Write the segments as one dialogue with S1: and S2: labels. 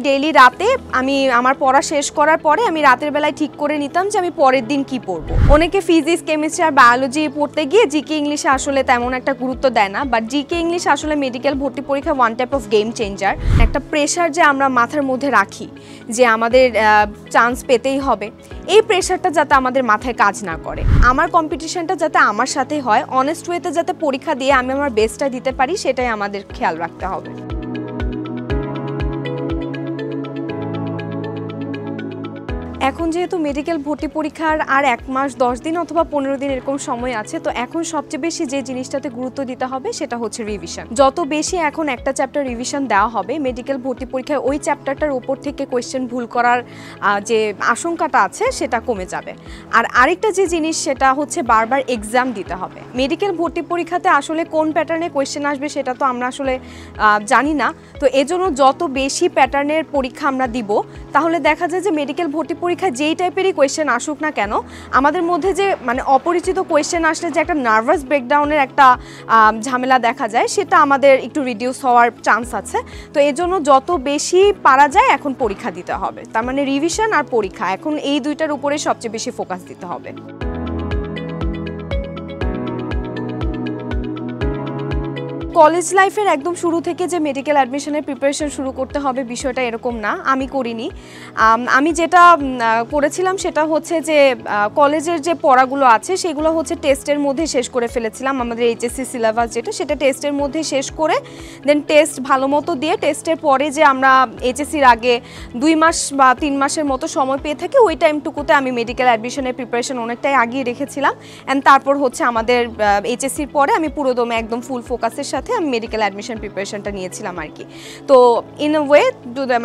S1: Daily রাতে আমি আমার পড়া শেষ করার পরে আমি রাতের বেলায় ঠিক করে নিতাম যে আমি পরের দিন কি পড়বো। অনেকে ফিজিক্স, কেমিস্ট্রি আর বায়োলজি পড়তে গিয়ে জিকে ইংলিশে আসলে তেমন একটা গুরুত্ব দেয় না, বাট জিকে ইংলিশ আসলে মেডিকেল ভর্তি পরীক্ষা one type of game changer. একটা প্রেশার যে আমরা মাথার মধ্যে রাখি যে আমাদের চান্স পেতেই হবে, এই প্রেশারটা যাতে আমাদের মাথায় কাজ না করে, আমার কম্পিটিশনটা যাতে আমার সাথে হয়, অনেস্ট ওয়েতে যাতে পরীক্ষা দিয়ে আমি আমার বেস্টটা দিতে পারি, সেটাই আমাদের খেয়াল রাখতে হবে। এখন যেহেতু মেডিকেল ভর্তি পরীক্ষার আর 1 মাস 10 দিন অথবা 15 দিন এরকম সময় আছে, তো এখন সবচেয়ে বেশি যে জিনিসটাতে গুরুত্ব দিতে হবে সেটা হচ্ছে রিভিশন। যত বেশি এখন একটা চ্যাপ্টার রিভিশন দেওয়া হবে, মেডিকেল ভর্তি পরীক্ষায় ওই চ্যাপ্টারটার উপর থেকে কোয়েশ্চেন ভুল করার যে আশঙ্কাটা আছে সেটা কমে যাবে। আর আরেকটা যে জিনিস সেটা হচ্ছে বারবার এক্সাম দিতে হবে। মেডিকেল ভর্তি পরীক্ষাতে আসলে কোন প্যাটার্নে কোয়েশ্চেন আসবে সেটা তো আমরা আসলে জানি না, তো এজন্য যত বেশি প্যাটার্নের পরীক্ষা আমরা দিব, তাহলে দেখা যায় যে মেডিকেল ভর্তি পরীক্ষা যেই টাইপেরই কোয়েশ্চেন আসুক না কেন, আমাদের মধ্যে যে মানে অপরিচিত কোয়েশ্চেন আসলে যে একটা নার্ভাস ব্রেকডাউনের একটা ঝামেলা দেখা যায়, সেটা আমাদের একটু রিডিউস হওয়ার চান্স আছে। তো এর জন্য যত বেশি পারা যায় এখন পরীক্ষা দিতে হবে, তার মানে রিভিশন আর পরীক্ষা, এখন এই দুইটার উপরে সবচেয়ে বেশি ফোকাস দিতে হবে। কলেজ লাইফের একদম শুরু থেকে যে মেডিকেল অ্যাডমিশনের প্রিপারেশন শুরু করতে হবে বিষয়টা এরকম না, আমি করিনি। আমি যেটা করেছিলাম সেটা হচ্ছে যে কলেজের যে পড়াগুলো আছে সেগুলো হচ্ছে টেস্টের মধ্যে শেষ করে ফেলেছিলাম। আমাদের এইচএসসি সিলেবাস যেটা, সেটা টেস্টের মধ্যে শেষ করে দেন টেস্ট ভালো মতো দিয়ে টেস্টের পরে যে আমরা এইচএসসির আগে 2 মাস বা 3 মাসের মতো সময় পেয়ে থাকি, ওই টাইমটুকুতে আমি মেডিকেল অ্যাডমিশনের প্রিপারেশন অনেকটাই আগিয়ে রেখেছিলাম। অ্যান্ড তারপর হচ্ছে আমাদের এইচএসসির পরে আমি পুরোদমে একদম ফুল ফোকাসের সাথে আমি মেডিকেল অ্যাডমিশন প্রিপারেশনটা নিয়েছিলাম আর কি। তো ইন আ ওয়ে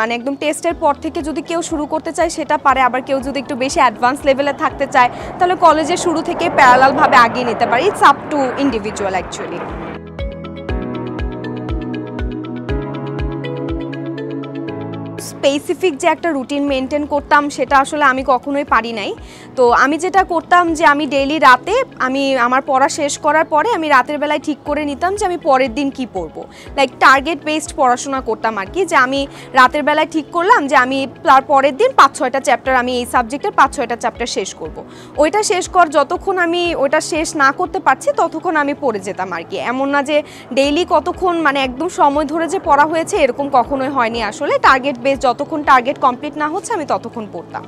S1: মানে একদম টেস্টের পর থেকে যদি কেউ শুরু করতে চায় সেটা পারে, আবার কেউ যদি একটু বেশি অ্যাডভান্স লেভেলে থাকতে চায় তাহলে কলেজের শুরু থেকে প্যারালালভাবে আগিয়ে নিতে পারে। It's up to individual actually. Specific যে একটা রুটিন মেনটেন করতাম সেটা আসলে আমি কখনোই পারি নাই। তো আমি যেটা করতাম যে আমি ডেইলি রাতে আমি আমার পড়া শেষ করার পরে আমি রাতের বেলায় ঠিক করে নিতাম যে আমি পরের দিন কি পড়বো, লাইক টার্গেট বেসড পড়াশোনা করতাম আর কি। যে আমি রাতের বেলায় ঠিক করলাম যে আমি তার পরের দিন 5-6টা চ্যাপ্টার আমি এই সাবজেক্টের 5-6টা চ্যাপ্টার শেষ করব। ওইটা শেষ কর যতক্ষণ আমি ওইটা শেষ না করতে পারছি ততক্ষণ আমি পড়ে যেতাম আর কি। এমন না যে ডেইলি কতক্ষণ মানে একদম সময় ধরে যে পড়া হয়েছে এরকম কখনোই হয়নি। আসলে টার্গেট বেস, যতক্ষণ টার্গেট কমপ্লিট না হচ্ছে আমি ততক্ষণ পড়তাম।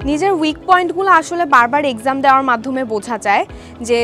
S1: নিজের উইক পয়েন্টগুলো আসলে বারবার এক্সাম দেওয়ার মাধ্যমে বোঝা যায়। যে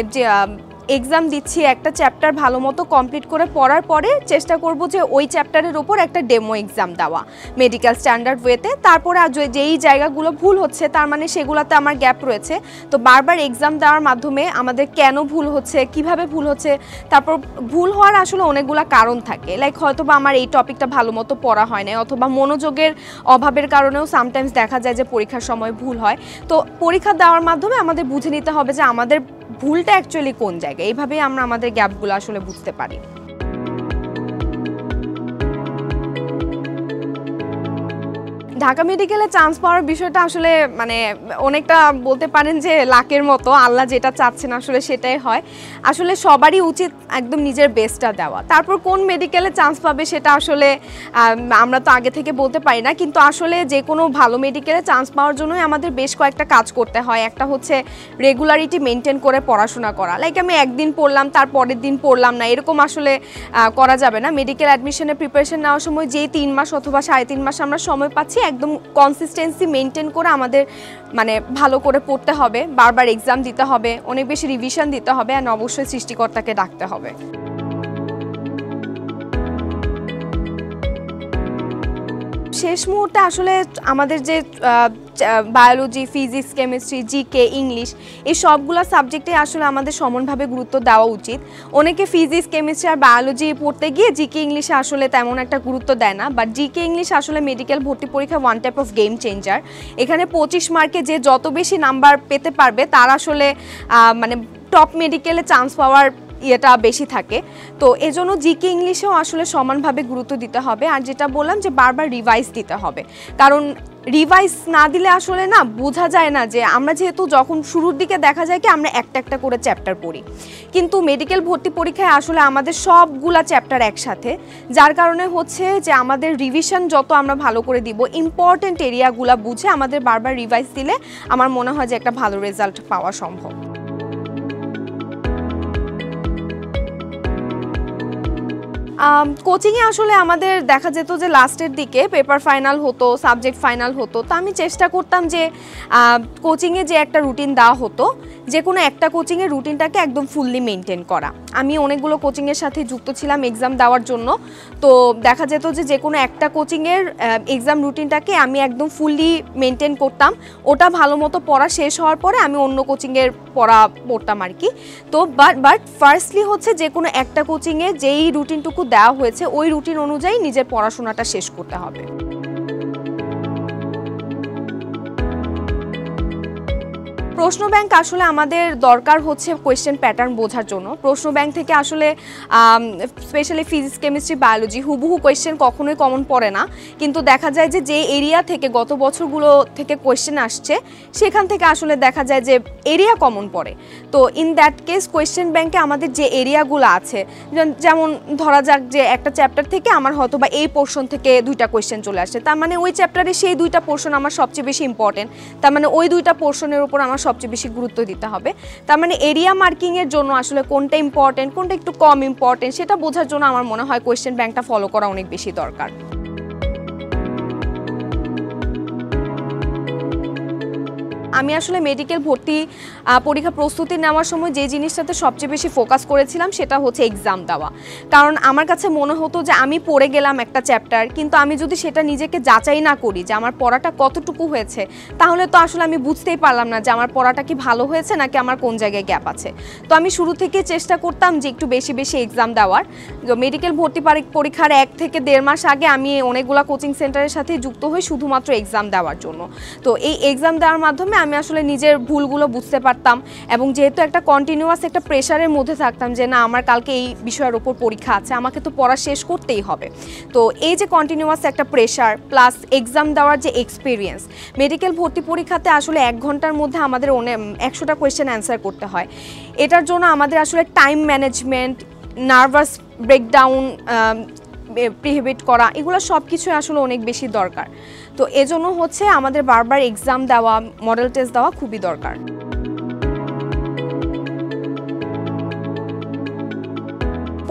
S1: এক্সাম দিচ্ছি, একটা চ্যাপ্টার ভালো মতো কমপ্লিট করে পড়ার পরে চেষ্টা করব যে ওই চ্যাপ্টারের ওপর একটা ডেমো এক্সাম দেওয়া মেডিকেল স্ট্যান্ডার্ড ওয়েতে। তারপরে যেই জায়গাগুলো ভুল হচ্ছে তার মানে সেগুলোতে আমার গ্যাপ রয়েছে, তো বারবার এক্সাম দেওয়ার মাধ্যমে আমাদের কেন ভুল হচ্ছে, কিভাবে ভুল হচ্ছে, তারপর ভুল হওয়ার আসলে অনেকগুলো কারণ থাকে। লাইক হয়তো বা আমার এই টপিকটা ভালো মতো পড়া হয় না, অথবা মনোযোগের অভাবের কারণেও সামটাইমস দেখা যায় যে পরীক্ষার সময় ভুল হয়। তো পরীক্ষা দেওয়ার মাধ্যমে আমাদের বুঝে নিতে হবে যে আমাদের ভুলটা অ্যাকচুয়ালি কোন জায়গায়। এইভাবেই আমরা আমাদের গ্যাপগুলো আসলে বুঝতে পারি। ঢাকা মেডিকেলে চান্স পাওয়ার বিষয়টা আসলে মানে অনেকটা বলতে পারেন যে লাকের মতো, আল্লাহ যেটা চাচ্ছেন আসলে সেটাই হয়। আসলে সবারই উচিত একদম নিজের বেস্টটা দেওয়া। তারপর কোন মেডিকেলে চান্স পাবে সেটা আসলে আমরা তো আগে থেকে বলতে পারি না, কিন্তু আসলে যে কোনো ভালো মেডিকেলে চান্স পাওয়ার জন্যই আমাদের বেশ কয়েকটা কাজ করতে হয়। একটা হচ্ছে রেগুলারিটি মেনটেন করে পড়াশোনা করা। লাইক আমি একদিন পড়লাম তার পরের দিন পড়লাম না, এরকম আসলে করা যাবে না। মেডিকেল অ্যাডমিশনের প্রিপারেশন নেওয়ার সময় যেই 3 মাস অথবা 3.5 মাস আমরা সময় পাচ্ছি, একদম কনসিস্টেন্সি মেনটেন করে আমাদের মানে ভালো করে পড়তে হবে, বারবার এক্সাম দিতে হবে, অনেক বেশি রিভিশন দিতে হবে, আর অবশ্যই সৃষ্টিকর্তাকে ডাকতে হবে। শেষ মুহূর্তে আসলে আমাদের যে biology, physics, chemistry, GK, English এই সবগুলো সাবজেক্টে আসলে আমাদের সমানভাবে গুরুত্ব দেওয়া উচিত। অনেকে ফিজিক্স, কেমিস্ট্রি আর বায়োলজি পড়তে গিয়ে জিকে ইংলিশে আসলে তেমন একটা গুরুত্ব দেয় না, বাট জিকে ইংলিশ আসলে মেডিকেল ভর্তি পরীক্ষা one type of game changer. এখানে 25 মার্কে যে যত বেশি নাম্বার পেতে পারবে তার আসলে মানে টপ মেডিকেলে চান্স পাওয়ার ইয়েটা বেশি থাকে। তো এজন্য জিকে ইংলিশেও আসলে সমানভাবে গুরুত্ব দিতে হবে। আর যেটা বললাম যে বারবার রিভাইজ দিতে হবে, কারণ রিভাইজ না দিলে আসলে না বোঝা যায় না যে আমরা যেহেতু যখন শুরুর দিকে দেখা যায় কি আমরা একটা একটা করে চ্যাপ্টার পড়ি, কিন্তু মেডিকেল ভর্তি পরীক্ষায় আসলে আমাদের সবগুলা চ্যাপ্টার একসাথে, যার কারণে হচ্ছে যে আমাদের রিভিশন যত আমরা ভালো করে দিব, ইম্পর্টেন্ট এরিয়াগুলা বুঝে আমাদের বারবার রিভাইজ দিলে আমার মনে হয় যে একটা ভালো রেজাল্ট পাওয়া সম্ভব। কোচিংয়ে আসলে আমাদের দেখা যেত যে লাস্টের দিকে পেপার ফাইনাল হতো, সাবজেক্ট ফাইনাল হতো, তো আমি চেষ্টা করতাম যে কোচিংয়ে যে একটা রুটিন দেওয়া হতো, যে কোনো একটা কোচিংয়ের রুটিনটাকে একদম ফুললি মেনটেন করা। আমি অনেকগুলো কোচিংয়ের সাথে যুক্ত ছিলাম এক্সাম দেওয়ার জন্য, তো দেখা যেত যে কোনো একটা কোচিংয়ের এক্সাম রুটিনটাকে আমি একদম ফুললি মেনটেন করতাম। ওটা ভালো মতো পড়া শেষ হওয়ার পরে আমি অন্য কোচিংয়ের পড়তাম আর কি। তো বাট ফার্স্টলি হচ্ছে যে কোনো একটা কোচিংয়ে যেই রুটিনটুকু দেওয়া হয়েছে ওই রুটিন অনুযায়ী নিজের পড়াশোনাটা শেষ করতে হবে। প্রশ্ন ব্যাংক আসলে আমাদের দরকার হচ্ছে কোয়েশ্চেন প্যাটার্ন বোঝার জন্য। প্রশ্ন ব্যাংক থেকে আসলে স্পেশালি ফিজিক্স, কেমিস্ট্রি, বায়োলজি হুবহু কোয়েশ্চেন কখনোই কমন পড়ে না, কিন্তু দেখা যায় যে এরিয়া থেকে গত বছরগুলো থেকে কোয়েশ্চেন আসছে সেখান থেকে আসলে দেখা যায় যে এরিয়া কমন পড়ে। তো ইন দ্যাট কেস কোয়েশ্চেন ব্যাংকে আমাদের যে এরিয়াগুলো আছে, যেমন ধরা যাক যে একটা চ্যাপ্টার থেকে আমার হয়তো বা এই পোর্শন থেকে 2টা কোয়েশ্চেন চলে আসছে, তার মানে ওই চ্যাপ্টারে সেই 2টা পোর্শন আমার সবচেয়ে বেশি ইম্পর্টেন্ট, তার মানে ওই 2টা পোর্শনের উপর আমার সবচেয়ে বেশি গুরুত্ব দিতে হবে। তার মানে এরিয়া মার্কিংয়ের জন্য আসলে কোনটা ইম্পর্টেন্ট কোনটা একটু কম ইম্পর্টেন্ট সেটা বোঝার জন্য আমার মনে হয় কোয়েশ্চেন ব্যাংকটা ফলো করা অনেক বেশি দরকার। আমি আসলে মেডিকেল ভর্তি পরীক্ষা প্রস্তুতি নেওয়ার সময় যে জিনিসটাতে সবচেয়ে বেশি ফোকাস করেছিলাম সেটা হচ্ছে এক্সাম দেওয়া। কারণ আমার কাছে মনে হতো যে আমি পড়ে গেলাম একটা চ্যাপ্টার, কিন্তু আমি যদি সেটা নিজেকে যাচাই না করি যে আমার পড়াটা কতটুকু হয়েছে, তাহলে তো আসলে আমি বুঝতেই পারলাম না যে আমার পড়াটা কি ভালো হয়েছে নাকি আমার কোন জায়গায় গ্যাপ আছে। তো আমি শুরু থেকে চেষ্টা করতাম যে একটু বেশি বেশি এক্সাম দেওয়ার। মেডিকেল ভর্তি পরীক্ষার 1 থেকে 1.5 মাস আগে আমি অনেকগুলো কোচিং সেন্টারের সাথে যুক্ত হই শুধুমাত্র এক্সাম দেওয়ার জন্য। তো এই এক্সাম দেওয়ার মাধ্যমে আমি আসলে নিজের ভুলগুলো বুঝতে পারতাম, এবং যেহেতু একটা কন্টিনিউয়াস একটা প্রেশারের মধ্যে থাকতাম যে না আমার কালকে এই বিষয়ের উপর পরীক্ষা আছে, আমাকে তো পড়া শেষ করতেই হবে। তো এই যে কন্টিনিউয়াস একটা প্রেশার প্লাস এক্সাম দেওয়ার যে এক্সপিরিয়েন্স, মেডিকেল ভর্তি পরীক্ষাতে আসলে 1 ঘন্টার মধ্যে আমাদের 100টা কোয়েশ্চেন অ্যান্সার করতে হয়। এটার জন্য আমাদের আসলে টাইম ম্যানেজমেন্ট, নার্ভাস ব্রেকডাউন প্রিহিবিট করা, এগুলো সব কিছুই আসলে অনেক বেশি দরকার। তো এজন্য হচ্ছে আমাদের বারবার এক্সাম দেওয়া, মডেল টেস্ট দেওয়া খুবই দরকার।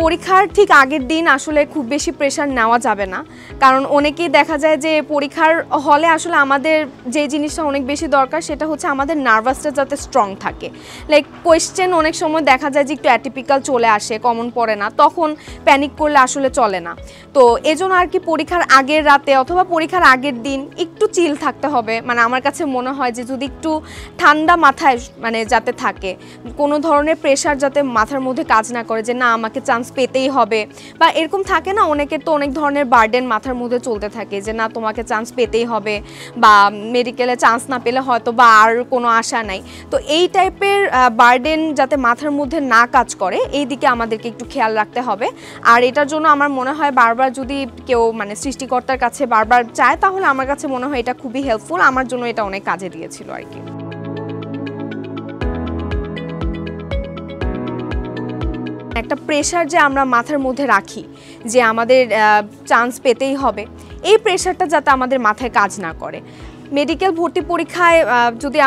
S1: পরীক্ষার ঠিক আগের দিন আসলে খুব বেশি প্রেশার নেওয়া যাবে না, কারণ অনেকেই দেখা যায় যে পরীক্ষার হলে আসলে আমাদের যে জিনিসটা অনেক বেশি দরকার সেটা হচ্ছে আমাদের নার্ভাসটা যাতে স্ট্রং থাকে। লাইক কোয়েশ্চেন অনেক সময় দেখা যায় যে একটু অ্যাটিপিক্যাল চলে আসে, কমন পড়ে না, তখন প্যানিক করলে আসলে চলে না। তো এজন্য আর কি পরীক্ষার আগের রাতে অথবা পরীক্ষার আগের দিন একটু চিল থাকতে হবে। মানে আমার কাছে মনে হয় যে যদি একটু ঠান্ডা মাথায় মানে যাতে থাকে, কোনো ধরনের প্রেশার যাতে মাথার মধ্যে কাজ না করে যে না আমাকে চান্স পেতেই হবে, বা এরকম থাকে না অনেকের তো অনেক ধরনের বার্ডেন মাথার মধ্যে চলতে থাকে যে না তোমাকে চান্স পেতেই হবে, বা মেডিকেলে চান্স না পেলে হয়তো বা আর কোনো আশা নাই। তো এই টাইপের বার্ডেন যাতে মাথার মধ্যে না কাজ করে এই দিকে আমাদেরকে একটু খেয়াল রাখতে হবে। আর এটার জন্য আমার মনে হয় বারবার যদি কেউ মানে সৃষ্টিকর্তার কাছে বারবার চায় তাহলে আমার কাছে মনে হয় এটা খুবই হেল্পফুল, আমার জন্য এটা অনেক কাজে দিয়েছিল আর কি। একটা প্রেশার যে আমরা মাথার মধ্যে রাখি যে আমাদের চান্স পেতেই হবে, এই প্রেশারটা যাতে আমাদের মাথায় কাজ না করে। মেডিকেল ভর্তি পরীক্ষায় যদি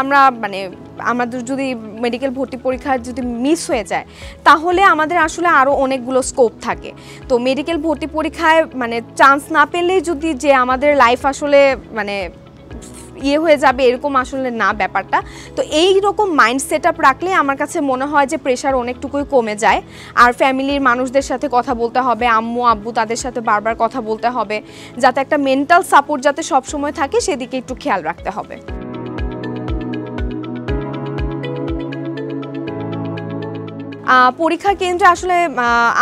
S1: আমাদের যদি মেডিকেল ভর্তি পরীক্ষায় যদি মিস হয়ে যায় তাহলে আমাদের আসলে আরও অনেকগুলো স্কোপ থাকে। তো মেডিকেল ভর্তি পরীক্ষায় মানে চান্স না পেলেই যদি যে আমাদের লাইফ আসলে মানে ইয়ে হয়ে যাবে এরকম আসলে না ব্যাপারটা। তো এই রকম মাইন্ড সেট আপ রাখলে আমার কাছে মনে হয় যে প্রেশার অনেকটুকুই কমে যায়। আর ফ্যামিলির মানুষদের সাথে কথা বলতে হবে, আম্মু আব্বু তাদের সাথে বারবার কথা বলতে হবে, যাতে একটা মেন্টাল সাপোর্ট যাতে সবসময় থাকে সেদিকে একটু খেয়াল রাখতে হবে। পরীক্ষা কেন্দ্রে আসলে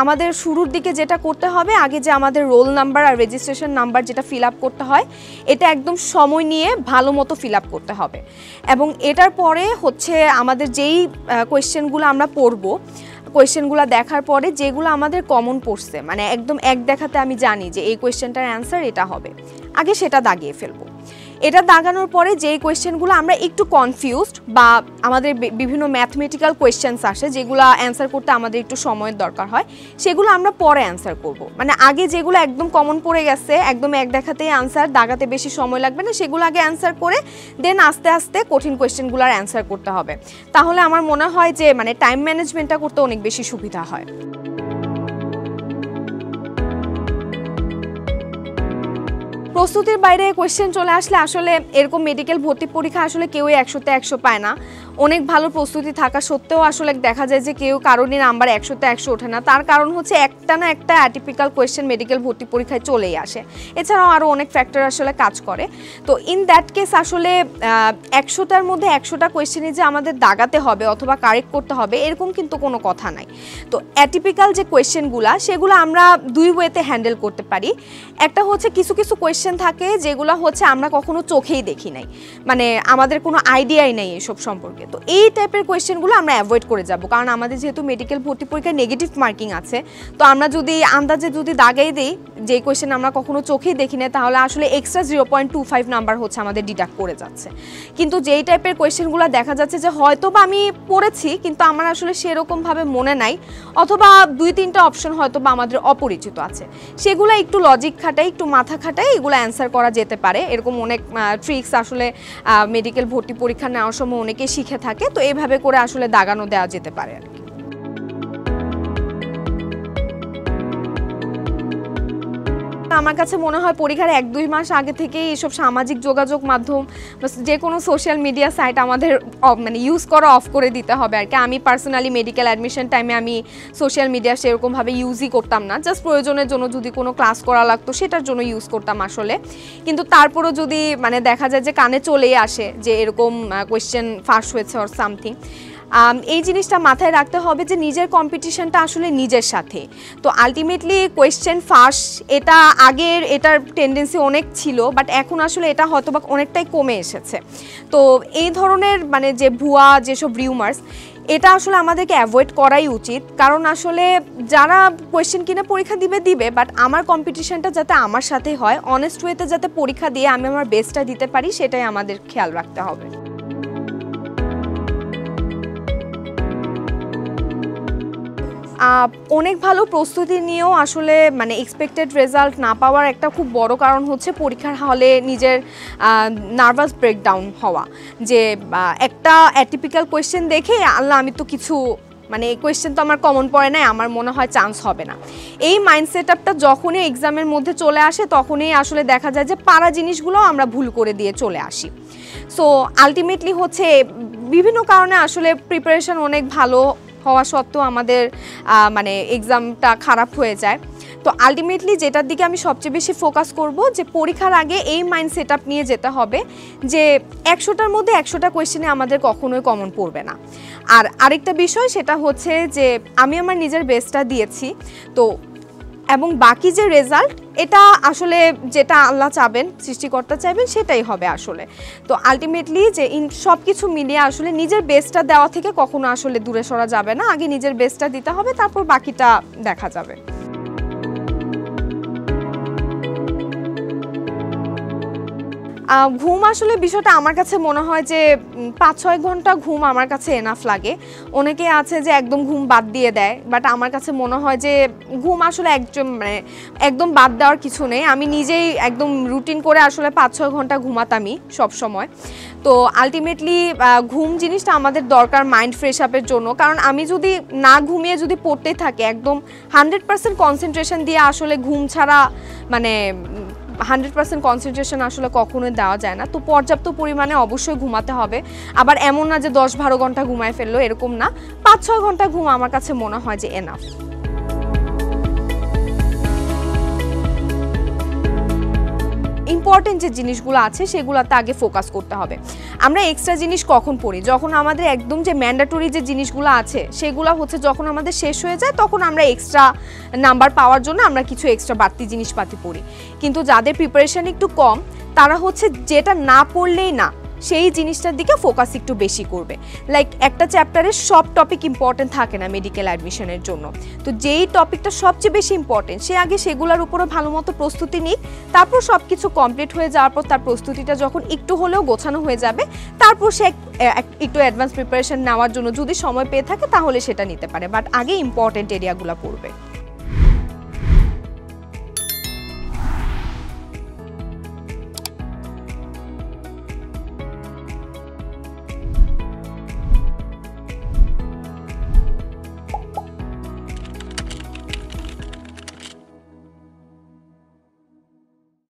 S1: আমাদের শুরুর দিকে যেটা করতে হবে, আগে যে আমাদের রোল নাম্বার আর রেজিস্ট্রেশন নাম্বার যেটা ফিল আপ করতে হয় এটা একদম সময় নিয়ে ভালো মতো ফিল আপ করতে হবে। এবং এটার পরে হচ্ছে আমাদের যেই কোয়েশ্চেনগুলো আমরা পড়ব, কোয়েশ্চেনগুলো দেখার পরে যেগুলো আমাদের কমন পড়ছে, মানে একদম এক দেখাতে আমি জানি যে এই কোয়েশ্চেনটার অ্যান্সার এটা হবে, আগে সেটা দাগিয়ে ফেলবো। এটা দাগানোর পরে যেই কোয়েশ্চেনগুলো আমরা একটু কনফিউজড বা আমাদের বিভিন্ন ম্যাথমেটিক্যাল কোয়েশ্চেন্স আসে যেগুলো অ্যান্সার করতে আমাদের একটু সময়ের দরকার হয়, সেগুলো আমরা পরে অ্যান্সার করব। মানে আগে যেগুলো একদম কমন পড়ে গেছে, একদম এক দেখাতেই অ্যান্সার, দাগাতে বেশি সময় লাগবে না, সেগুলো আগে অ্যান্সার করে দেন আস্তে আস্তে কঠিন কোয়েশ্চেনগুলোর অ্যান্সার করতে হবে। তাহলে আমার মনে হয় যে মানে টাইম ম্যানেজমেন্টটা করতে অনেক বেশি সুবিধা হয়। প্রস্তুতির বাইরে কোয়েশ্চেন চলে আসলে আসলে এরকম মেডিকেল ভর্তি পরীক্ষা আসলে কেউই 100তে 100 পায় না। অনেক ভালো প্রস্তুতি থাকা সত্ত্বেও আসলে দেখা যায় যে কারোরই নাম্বার 100তে 100 ওঠে না। তার কারণ হচ্ছে একটা না একটা অ্যাটিপিক্যাল কোয়েশ্চেন মেডিকেল ভর্তি পরীক্ষায় চলেই আসে। এছাড়াও আরও অনেক ফ্যাক্টর আসলে কাজ করে। তো ইন দ্যাট কেস আসলে 100টার মধ্যে 100টা কোয়েশ্চেনই যে আমাদের দাগাতে হবে অথবা কারেক্ট করতে হবে এরকম কিন্তু কোনো কথা নাই। তো অ্যাটিপিক্যাল যে কোয়েশ্চেনগুলো সেগুলো আমরা দুই ওয়েতে হ্যান্ডেল করতে পারি। একটা হচ্ছে কিছু কিছু কোয়েশ্চেন থাকে যেগুলো হচ্ছে আমরা কখনো চোখেই দেখি নাই, মানে আমাদের কোনো আইডিয়াই নেই এসব সম্পর্কে। তো এই টাইপের কোয়েশ্চেনগুলো আমরা অ্যাভয়েড করে যাব, কারণ আমাদের যেহেতু মেডিকেল ভর্তি পরীক্ষায় নেগেটিভ মার্কিং আছে, তো আমরা যদি আন্দাজে যদি দাগাই দিই যে কোয়েশ্চেন আমরা কখনো চোখেই দেখি না, তাহলে আসলে এক্সট্রা 0.25 নাম্বার হচ্ছে আমাদের ডিডাক্ট করে যাচ্ছে। কিন্তু যেই টাইপের কোয়েশ্চেনগুলো দেখা যাচ্ছে যে হয়তো বা আমি পড়েছি কিন্তু আমার আসলে সেরকমভাবে মনে নাই, অথবা 2-3টা অপশন হয়তো বা আমাদের অপরিচিত আছে, সেগুলো একটু লজিক খাটাই, একটু মাথা খাটাই এগুলো অ্যান্সার করা যেতে পারে। এরকম অনেক ট্রিক্স আসলে মেডিকেল ভর্তি পরীক্ষা নেওয়ার সময় অনেকে শিখে থাকে, তো এইভাবে করে আসলে দাগানো দেওয়া যেতে পারে আর কি। আমার কাছে মনে হয় পরীক্ষার 1-2 মাস আগে থেকেই এইসব সামাজিক যোগাযোগ মাধ্যম যে কোনো সোশ্যাল মিডিয়া সাইট আমাদের মানে ইউজ করা অফ করে দিতে হবে আর কি। আমি পার্সোনালি মেডিকেল অ্যাডমিশন টাইমে আমি সোশ্যাল মিডিয়া সেরকমভাবে ইউজই করতাম না, জাস্ট প্রয়োজনের জন্য যদি কোনো ক্লাস করা লাগতো সেটার জন্য ইউজ করতাম আসলে। কিন্তু তারপরও যদি মানে দেখা যায় যে কানে চলেই আসে যে এরকম কোয়েশ্চেন ফাঁস হয়েছে অর সামথিং, এই জিনিসটা মাথায় রাখতে হবে যে নিজের কম্পিটিশনটা আসলে নিজের সাথে। তো আলটিমেটলি কোয়েশ্চেন ফাঁস এটা আগের এটার টেন্ডেন্সি অনেক ছিল, বাট এখন আসলে এটা হয়তো বা অনেকটাই কমে এসেছে। তো এই ধরনের মানে যে ভুয়া যেসব রিউমার্স, এটা আসলে আমাদেরকে অ্যাভয়েড করাই উচিত, কারণ আসলে যারা কোয়েশ্চেন কিনে পরীক্ষা দিবে, বাট আমার কম্পিটিশনটা যাতে আমার সাথে হয়, অনেস্ট ওয়েতে যাতে পরীক্ষা দিয়ে আমি আমার বেস্টটা দিতে পারি, সেটাই আমাদের খেয়াল রাখতে হবে। অনেক ভালো প্রস্তুতি নিয়েও আসলে মানে এক্সপেক্টেড রেজাল্ট না পাওয়ার একটা খুব বড় কারণ হচ্ছে পরীক্ষার হলে নিজের নার্ভাস ব্রেকডাউন হওয়া, যে একটা অ্যাটিপিক্যাল কোয়েশ্চেন দেখে আল্লাহ আমি তো কিছু মানে এই কোয়েশ্চেন তো আমার কমন পড়ে নাই, আমার মনে হয় চান্স হবে না। এই মাইন্ডসেট আপটা যখনই এক্সামের মধ্যে চলে আসে তখনই আসলে দেখা যায় যে পারা জিনিসগুলো আমরা ভুল করে দিয়ে চলে আসি। সো আলটিমেটলি হচ্ছে বিভিন্ন কারণে আসলে প্রিপারেশন অনেক ভালো হওয়া সত্ত্বেও আমাদের মানে এক্সামটা খারাপ হয়ে যায়। তো আলটিমেটলি যেটার দিকে আমি সবচেয়ে বেশি ফোকাস করব যে পরীক্ষার আগে এই মাইন্ড সেট আপ নিয়ে যেতে হবে যে 100টার মধ্যে 100টা কোয়েশ্চেনে আমাদের কখনোই কমন পড়বে না। আর আরেকটা বিষয় সেটা হচ্ছে যে আমি আমার নিজের বেস্টটা দিয়েছি, তো এবং বাকি যে রেজাল্ট এটা আসলে যেটা আল্লাহ চাবেন, সৃষ্টিকর্তা চাইবেন, সেটাই হবে আসলে। তো আলটিমেটলি যে সব কিছু মিলিয়ে আসলে নিজের বেস্টটা দেওয়া থেকে কখনো আসলে দূরে সরা যাবে না, আগে নিজের বেস্টটা দিতে হবে, তারপর বাকিটা দেখা যাবে। ঘুম আসলে বিষয়টা আমার কাছে মনে হয় যে 5-6 ঘন্টা ঘুম আমার কাছে এনাফ লাগে। অনেকে আছে যে একদম ঘুম বাদ দিয়ে দেয়, বাট আমার কাছে মনে হয় যে ঘুম আসলে একদম বাদ দেওয়ার কিছু নেই। আমি নিজেই একদম রুটিন করে আসলে 5-6 ঘন্টা ঘুমাতামই সব সময়। তো আলটিমেটলি ঘুম জিনিসটা আমাদের দরকার মাইন্ড ফ্রেশ আপের জন্য, কারণ আমি যদি না ঘুমিয়ে যদি পড়তে থাকি একদম 100% কনসেন্ট্রেশন দিয়ে আসলে ঘুম ছাড়া মানে 100% কনসেন্ট্রেশন আসলে কখনোই দেওয়া যায় না। তো পর্যাপ্ত পরিমাণে অবশ্যই ঘুমাতে হবে। আবার এমন না যে 10-12 ঘন্টা ঘুমায় ফেললো, এরকম না, 5-6 ঘন্টা ঘুম আমার কাছে মনে হয় যে এনাফ। ইম্পর্টেন্ট যে জিনিসগুলো আছে সেগুলোতে আগে ফোকাস করতে হবে। আমরা এক্সট্রা জিনিস কখন পড়ি? যখন আমাদের একদম যে ম্যান্ডেটরি যে জিনিসগুলো আছে সেগুলো হচ্ছে যখন আমাদের শেষ হয়ে যায় তখন আমরা এক্সট্রা নাম্বার পাওয়ার জন্য আমরা কিছু এক্সট্রা বাড়তি জিনিসপাতি পড়ি। কিন্তু যাদের প্রিপারেশন একটু কম তারা হচ্ছে যেটা না পড়লেই না সেই জিনিসটার দিকে ফোকাস একটু বেশি করবে। লাইক একটা চ্যাপ্টারের সব টপিক ইম্পর্টেন্ট থাকে না মেডিকেল অ্যাডমিশনের জন্য, তো যেই টপিকটা সবচেয়ে বেশি ইম্পর্টেন্ট সে আগে সেগুলোর উপরে ভালো মতো প্রস্তুতি নিক, তারপর সব কিছু কমপ্লিট হয়ে যাওয়ার পর তার প্রস্তুতিটা যখন একটু হলেও গোছানো হয়ে যাবে তারপর সে একটু অ্যাডভান্স প্রিপারেশন নেওয়ার জন্য যদি সময় পেয়ে থাকে তাহলে সেটা নিতে পারে, বাট আগে ইম্পর্টেন্ট এরিয়াগুলো পড়বে।